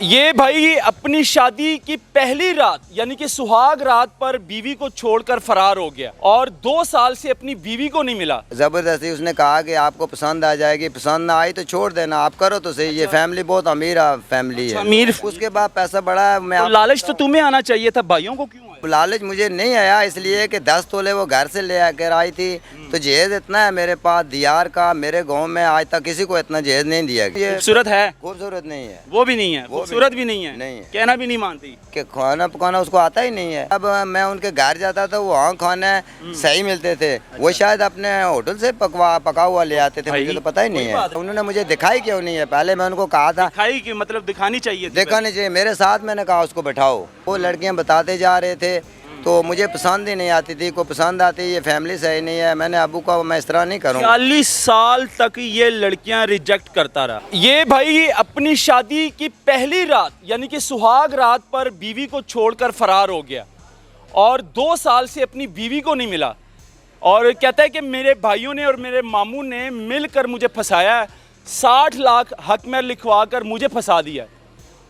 ये भाई अपनी शादी की पहली रात यानी कि सुहाग रात पर बीवी को छोड़कर फरार हो गया और 2 साल से अपनी बीवी को नहीं मिला। जबरदस्ती उसने कहा कि आपको पसंद आ जाएगी, पसंद ना आई तो छोड़ देना, आप करो तो सही। ये फैमिली बहुत अमीर फैमिली है। अमीर। उसके बाद पैसा बढ़ा है। मैं तो लालच तो तुम्हें आना चाहिए था, भाइयों को क्यों आया? लालच मुझे नहीं आया इसलिए कि 10 तोले वो घर से ले आकर आई थी, तो जहेज इतना है मेरे पास दियार का। मेरे गांव में आज तक किसी को इतना जहेज नहीं दिया। ये खूबसूरत है? खूबसूरत नहीं है। वो भी नहीं है, खूबसूरत भी नहीं है, नहीं है। कहना भी नहीं मानती कि खाना पकाना उसको आता ही नहीं है। अब मैं उनके घर जाता था, वहाँ खाना सही मिलते थे, वो शायद अपने होटल से पका हुआ ले आते थे, मुझे तो पता ही नहीं है। उन्होंने मुझे दिखाई क्यों नहीं है? पहले मैं उनको कहा था दिखाई कि मतलब दिखानी चाहिए थी। दिखानी चाहिए। मेरे साथ मैंने कहा उसको बैठाओ, वो लड़कियां बताते जा रहे थे, तो मुझे पसंद ही नहीं आती थी। को पसंद आती, ये फैमिली सही नहीं है। मैंने अबू का मैं इस तरह नहीं करूँगा। 40 साल तक ये लड़कियां रिजेक्ट करता रहा। ये भाई अपनी शादी की पहली रात यानी कि सुहाग रात पर बीवी को छोड़कर फरार हो गया और 2 साल से अपनी बीवी को नहीं मिला और कहता है कि मेरे भाइयों ने और मेरे मामू ने मिलकर मुझे फंसाया है। 60 लाख हक में लिखवा कर मुझे फंसा दिया।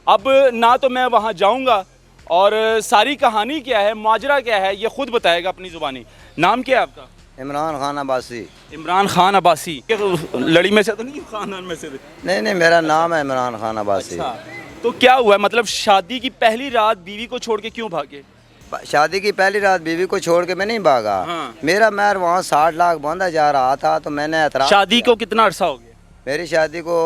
अब ना तो मैं वहाँ जाऊँगा और सारी कहानी क्या है, माजरा क्या है, ये खुद बताएगा अपनी ज़ुबानी। नाम क्या है आपका? इमरान खान अब्बासी। इमरान खान अब्बासी। लड़ी में से तो नहीं, खानदान में से? नहीं, मेरा नाम है इमरान खान अब्बासी। अच्छा, तो क्या हुआ, मतलब शादी की पहली रात बीवी को छोड़ के क्यों भागे? शादी की पहली रात बीवी को छोड़ के मैं नहीं भागा। हाँ। मेरा महर वहाँ 60 लाख बांधा जा रहा था, तो मैंने एतराज़। शादी को कितना अरसा हो गया? मेरी शादी को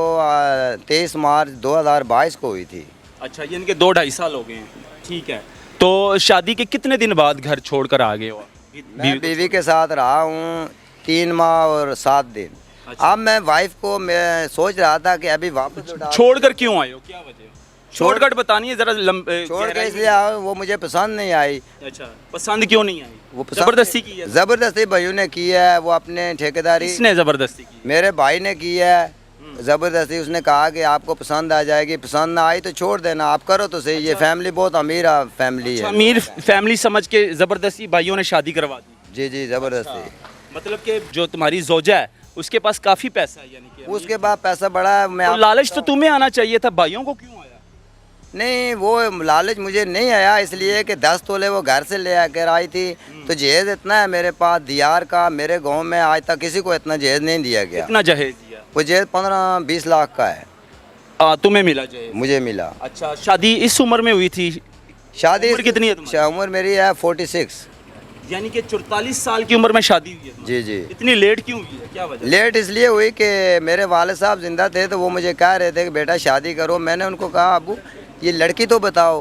23 मार्च 2022 को हुई थी। अच्छा, यानी कि 2-2.5 साल हो गए हैं। ठीक है, तो शादी के कितने दिन बाद घर छोड़कर आ गए हो? मैं बीवी के साथ रहा हूँ 3 माह और 7 दिन। अच्छा। अब मैं वाइफ को मैं सोच रहा था कि अभी वापस छोड़कर क्यों आए हो, क्या वजह? छोड़कर बतानी है जरा। छोड़ के इसलिए आया, वो मुझे पसंद नहीं आई। अच्छा, पसंद क्यों नहीं आई? वो जबरदस्ती की है? जबरदस्ती भाइयों ने की है, वो अपने ठेकेदारी। किसने जबरदस्ती की? मेरे भाई ने की है जबरदस्ती। उसने कहा कि आपको पसंद आ जाएगी, पसंद ना आई तो छोड़ देना, आप करो तो सही। ये फैमिली बहुत अमीर फैमिली है। अमीर फैमिली समझ के जबरदस्ती भाइयों ने शादी करवा दी? जी जबरदस्ती। मतलब कि जो तुम्हारी जोजा है उसके पास काफी पैसा है, यानी कि उसके बाद पैसा बढ़ा है। तो लालच तो तुम्हें आना चाहिए था, भाइयों को क्यों आया? नहीं, वो लालच मुझे नहीं आया इसलिए कि 10 तोले वो घर से ले आकर आई थी, तो जहेज इतना है मेरे पास दियार का। मेरे गांव में आज तक किसी को इतना जहेज नहीं दिया गया। इतना जहेज दिया? वो जहेज 15-20 लाख का है। तुम्हें मिला जहेज? मुझे मिला। अच्छा, शादी इस उम्र में हुई थी? शादी उम्र कितनी है तुम्हारी? उम्र मेरी है 46। यानी कि 44 साल की उम्र में शादी हुई है? जी। इतनी लेट क्यों हुई है, क्या वजह? लेट इसलिए हुई कि मेरे वाले साहब जिंदा थे, तो वो मुझे कह रहे थे कि बेटा शादी करो। मैंने उनको कहा अबू ये लड़की तो बताओ।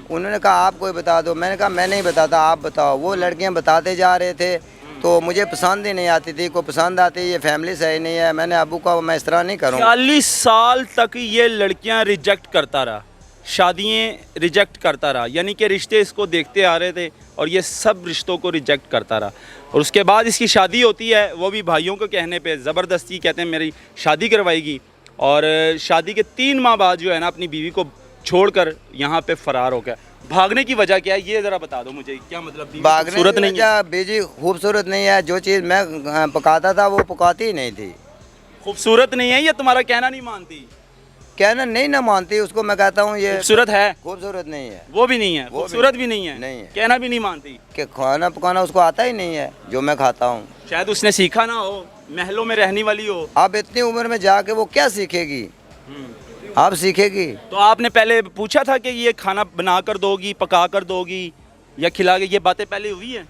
उन्होंने कहा आप कोई बता दो। मैंने कहा मैं नहीं बताता, आप बताओ। वो लड़कियां बताते जा रहे थे, तो मुझे पसंद ही नहीं आती थी। को पसंद आती, ये फैमिली सही नहीं है। मैंने अबू का मैं इस तरह नहीं करूँगा। 40 साल तक ये लड़कियां रिजेक्ट करता रहा, शादियाँ रिजेक्ट करता रहा, यानी कि रिश्ते इसको देखते आ रहे थे और ये सब रिश्तों को रिजेक्ट करता रहा। और उसके बाद इसकी शादी होती है, वो भी भाइयों के कहने पे ज़बरदस्ती, कहते हैं मेरी शादी करवाएगी। और शादी के 3 माह बाद जो है ना अपनी बीवी को छोड़कर यहाँ पे फरार हो गया। भागने की वजह क्या है, ये ज़रा बता दो मुझे। क्या मतलब भागने खूबसूरत की नहीं वजह है? बीजी खूबसूरत नहीं है। जो चीज़ मैं पकाता था वो पकाती ही नहीं थी। खूबसूरत नहीं है या तुम्हारा कहना नहीं मानती? कहना नहीं ना मानती, उसको मैं कहता हूँ ये खूबसूरत है? खूबसूरत नहीं है। वो भी नहीं है, खूबसूरत भी नहीं है, नहीं है। कहना भी नहीं मानती कि खाना पकाना उसको आता ही नहीं है जो मैं खाता हूँ। शायद उसने सीखा ना हो, महलों में रहने वाली हो। अब इतनी उम्र में जाके वो क्या सीखेगी? आप सीखेगी तो आपने पहले पूछा था कि ये खाना बना कर दोगी, पका कर दोगी या खिला के? ये बातें पहले हुई है?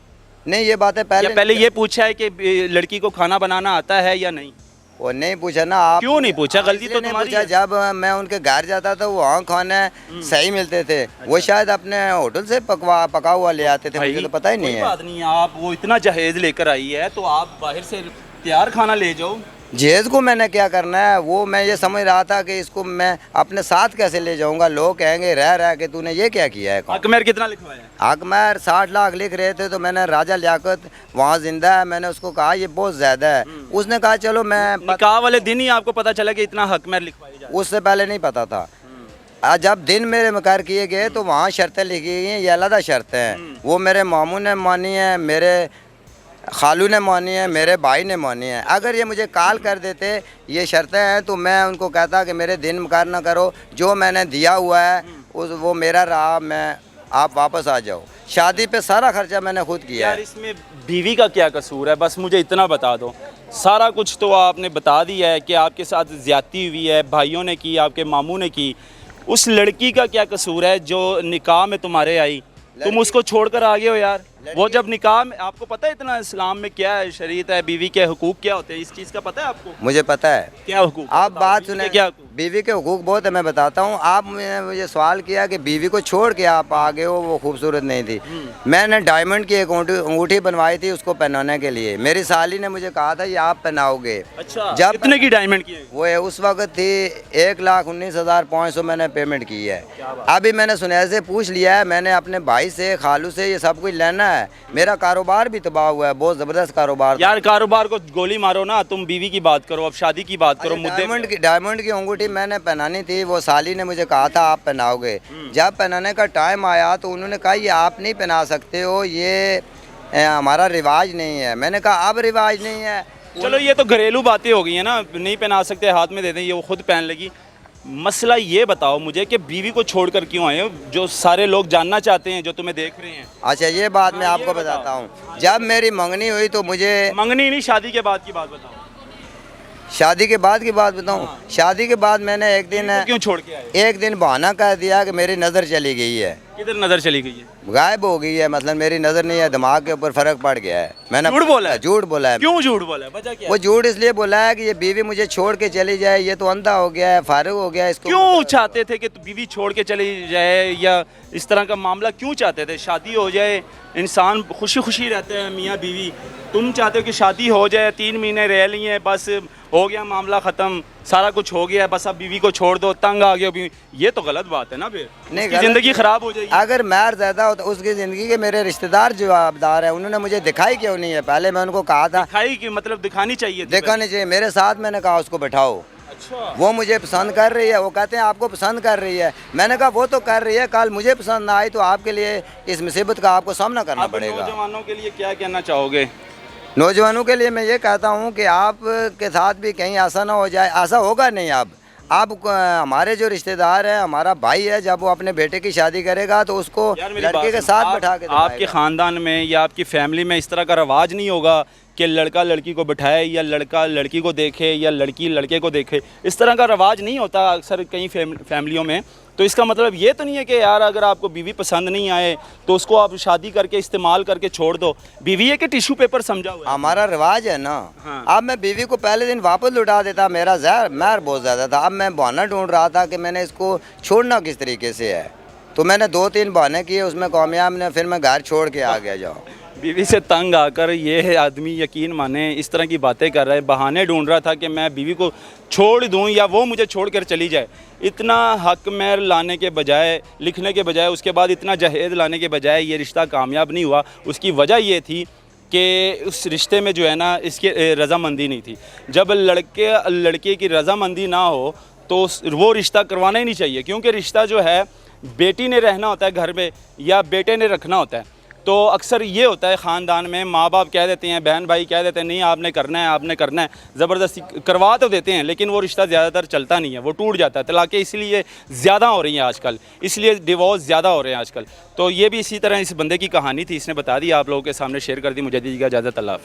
नहीं, ये बातें पहले ये पूछा है कि लड़की को खाना बनाना आता है या नहीं? वो नहीं पूछा ना। आप क्यों नहीं पूछा? गलती तो नहीं तुम्हारी पूछा। है। जब मैं उनके घर जाता था, वहाँ खाना सही मिलते थे, वो शायद अपने होटल से पका हुआ ले आते थे, मुझे तो पता ही नहीं है। कोई बात नहीं, आप वो इतना जहेज लेकर आई है तो आप बाहर से तैयार खाना ले जाओ। जहेज को मैंने क्या करना है, वो मैं ये समझ रहा था कि इसको मैं अपने साथ कैसे ले जाऊंगा। लोग कहेंगे रह रह के तूने ये क्या किया है। अकमेर कितना लिखवाया है? अकमेर 60 लाख लिख रहे थे, तो मैंने राजा लियाकत वहाँ जिंदा है, मैंने उसको कहा ये बहुत ज़्यादा है। उसने कहा चलो मैं निकाह वाले दिन ही आपको पता चला कि इतना अकमेर लिखवाया जाए? उससे पहले नहीं पता था। आज जब दिन मेरे मुकर किए गए तो वहाँ शर्तें लिखी गई हैं, ये अलग शर्तें हैं। वो मेरे मामू ने मानी है, मेरे खालू ने मानी है, मेरे भाई ने मानी है। अगर ये मुझे कॉल कर देते ये शर्तें हैं तो मैं उनको कहता कि मेरे दिन मुकर ना करो, जो मैंने दिया हुआ है उस वो मेरा रहा, मैं आप वापस आ जाओ। शादी पे सारा खर्चा मैंने खुद किया यार है। इसमें बीवी का क्या कसूर है, बस मुझे इतना बता दो। सारा कुछ तो आपने बता दिया है कि आपके साथ ज़्यादती हुई है, भाइयों ने की, आपके मामू ने की। उस लड़की का क्या कसूर है जो निकाह में तुम्हारे आई, तुम उसको छोड़कर आ गए हो यार। वो जब निकाह में, आपको पता है इतना इस्लाम में क्या है, शरीयत है, बीवी के हुकूक क्या होते हैं, इस चीज़ का पता है आपको? मुझे पता है। क्या हुकूक? आप बताओ, बात बीवी सुने, के क्या हुकूक? बीवी के हुकूक बहुत है, मैं बताता हूँ। आपने मुझे सवाल किया कि बीवी को छोड़ के आप आ गए हो, वो खूबसूरत नहीं थी। मैंने डायमंड की एक अंगूठी बनवाई थी उसको पहनाने के लिए। मेरी साली ने मुझे कहा था ये आप पहनाओगे। अच्छा, जब कितने की डायमंड की है? वो है उस वक्त थी 1,19,500 मैंने पेमेंट की है। अभी मैंने सुनैर से पूछ लिया है, मैंने अपने भाई से, खालू से ये सब कुछ लेना है। मेरा कारोबार भी तबाह हुआ है, बहुत ज़बरदस्त कारोबार था। यार कारोबार को गोली मारो ना, तुम बीवी की बात करो, अब शादी की बात करो। मुद्दे डायमंड की अंगूठी मैंने पहनानी थी, वो साली ने मुझे कहा था आप पहनाओगे। जब पहनाने का टाइम आया तो उन्होंने कहा ये आप नहीं पहना सकते हो, ये हमारा रिवाज नहीं है। मैंने कहा अब रिवाज नहीं है। चलो ये तो घरेलू बातें हो गई हैं ना, नहीं पहना सकते, हाथ में दे दें, ये वो खुद पहन लेगी। मसला ये बताओ मुझे कि बीवी को छोड़कर क्यों आए हो, जो सारे लोग जानना चाहते हैं, जो तुम्हें देख रहे हैं। अच्छा ये बात मैं आपको बताता हूँ। जब मेरी मंगनी हुई तो मुझे, मंगनी नहीं, शादी के बाद की बात बताओ। शादी के बाद की बात बताऊँ? शादी के बाद मैंने एक दिन, तो क्यों छोड़ के आए? एक दिन बहाना कर दिया कि मेरी नज़र चली गई है। किधर नज़र चली गई है? गायब हो गई है, मतलब मेरी नज़र नहीं है, दिमाग के ऊपर फ़र्क पड़ गया है। मैंने झूठ बोला है? झूठ बोला है। क्यों झूठ बोला है, वजह क्या है? वो झूठ इसलिए बोला है कि ये बीवी मुझे छोड़ के चली जाए, ये तो अंधा हो गया है, फारिग हो गया है, इसको क्यों चाहते थे कि बीवी छोड़ के चली जाए, या इस तरह का मामला क्यों चाहते थे? शादी हो जाए, इंसान खुशी खुशी रहते हैं मियाँ बीवी। तुम चाहते हो कि शादी हो जाए, 3 महीने रह लिए, बस हो गया मामला ख़त्म, सारा कुछ हो गया, बस अब बीवी को छोड़ दो, तंग आ गया बीवी। ये तो गलत बात है ना, फिर नहीं, उसकी ज़िंदगी ख़राब हो जाएगी। अगर महर ज़्यादा हो तो उसकी ज़िंदगी के मेरे रिश्तेदार जवाबदार हैं। उन्होंने मुझे दिखाई क्यों नहीं है? पहले मैं उनको कहा था दिखाई की मतलब दिखानी चाहिए थी देखा नहीं चाहिए, मेरे साथ मैंने कहा उसको बैठाओ। अच्छा, वो मुझे पसंद कर रही है, वो कहते हैं आपको पसंद कर रही है। मैंने कहा वो तो कर रही है, कल मुझे पसंद ना आई तो आपके लिए इस मुसीबत का आपको सामना करना आप पड़ेगा। नौजवानों के लिए क्या कहना चाहोगे? नौजवानों के लिए मैं ये कहता हूँ कि आप के साथ भी कहीं ऐसा ना हो जाए। ऐसा होगा नहीं। अब हमारे जो रिश्तेदार हैं, हमारा भाई है, जब वो अपने बेटे की शादी करेगा तो उसको यार मेरी लड़के बात के सुनो, साथ आप- बैठा के आपके दिखाएगा। ख़ानदान में या आपकी फैमिली में इस तरह का रवाज नहीं होगा कि लड़का लड़की को बिठाए, या लड़का लड़की को देखे, या लड़की लड़के को देखे। इस तरह का रवाज नहीं होता अक्सर कई फैमिलियों में। तो इसका मतलब ये तो नहीं है कि यार अगर आपको बीवी पसंद नहीं आए तो उसको आप शादी करके इस्तेमाल करके छोड़ दो। बीवी है कि टिश्यू पेपर समझा हुआ है? हमारा रिवाज है ना। हाँ। अब मैं बीवी को पहले दिन वापस लौटा देता, मेरा महर बहुत ज़्यादा था। अब मैं बहाना ढूंढ रहा था कि मैंने इसको छोड़ना किस तरीके से है। तो मैंने 2-3 बहाने किए, उसमें कामयाब ने, फिर मैं घर छोड़ के आ गया। जाओ, बीवी से तंग आकर ये आदमी यकीन माने इस तरह की बातें कर रहा है, बहाने ढूंढ रहा था कि मैं बीवी को छोड़ दूं या वो मुझे छोड़कर चली जाए। इतना हक महर लाने के बजाय, लिखने के बजाय, उसके बाद इतना जहेज लाने के बजाय ये रिश्ता कामयाब नहीं हुआ। उसकी वजह ये थी कि उस रिश्ते में जो है ना, इसकी रज़ामंदी नहीं थी। जब लड़के की रज़ामंदी ना हो तो वो रिश्ता करवाना ही नहीं चाहिए, क्योंकि रिश्ता जो है बेटी ने रहना होता है घर में या बेटे ने रखना होता है। तो अक्सर ये होता है ख़ानदान में, माँ बाप कह देते हैं, बहन भाई कह देते हैं, नहीं आपने करना है, आपने करना है, ज़बरदस्ती करवा तो देते हैं, लेकिन वो रिश्ता ज़्यादातर चलता नहीं है, वो टूट जाता है। तलाक़ें इसलिए ज़्यादा हो रही हैं आजकल, इसलिए डिवोर्स ज़्यादा हो रहे हैं आजकल। तो ये भी इसी तरह इस बंदे की कहानी थी, इसने बता दी, आप लोगों के सामने शेयर कर दी। मुझे दीजिएगा इजाज़त, अल्लाह हाफ़िज़।